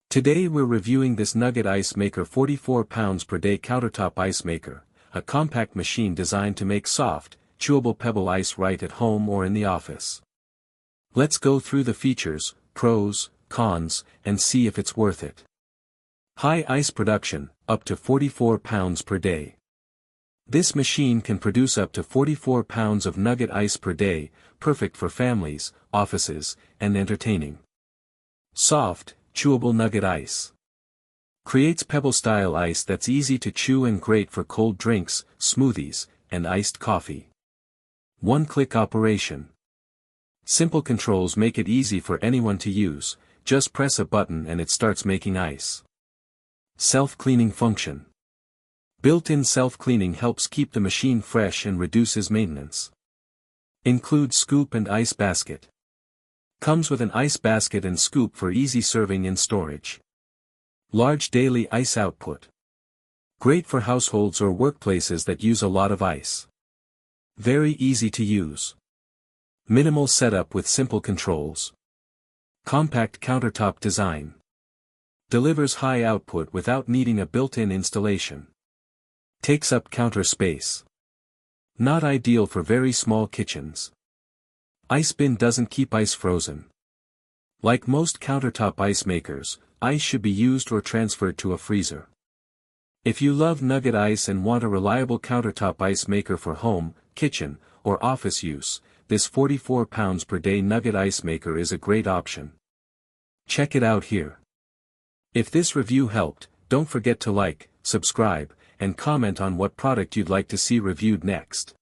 Today we're reviewing this Nugget Ice Maker 44 pounds per day countertop ice maker, a compact machine designed to make soft, chewable pebble ice right at home or in the office. Let's go through the features, pros, cons, and see if it's worth it. High ice production, up to 44 pounds per day. This machine can produce up to 44 pounds of nugget ice per day, perfect for families, offices, and entertaining. Soft, chewable nugget ice. Creates pebble-style ice that's easy to chew and great for cold drinks, smoothies, and iced coffee. One-click operation. Simple controls make it easy for anyone to use, just press a button and it starts making ice. Self-cleaning function. Built-in self-cleaning helps keep the machine fresh and reduces maintenance. Includes scoop and ice basket. Comes with an ice basket and scoop for easy serving and storage. Large daily ice output. Great for households or workplaces that use a lot of ice. Very easy to use. Minimal setup with simple controls. Compact countertop design. Delivers high output without needing a built-in installation. Takes up counter space. Not ideal for very small kitchens. Ice bin doesn't keep ice frozen. Like most countertop ice makers, ice should be used or transferred to a freezer. If you love nugget ice and want a reliable countertop ice maker for home, kitchen, or office use, this 44 pounds per day nugget ice maker is a great option. Check it out here. If this review helped, don't forget to like, subscribe, and comment on what product you'd like to see reviewed next.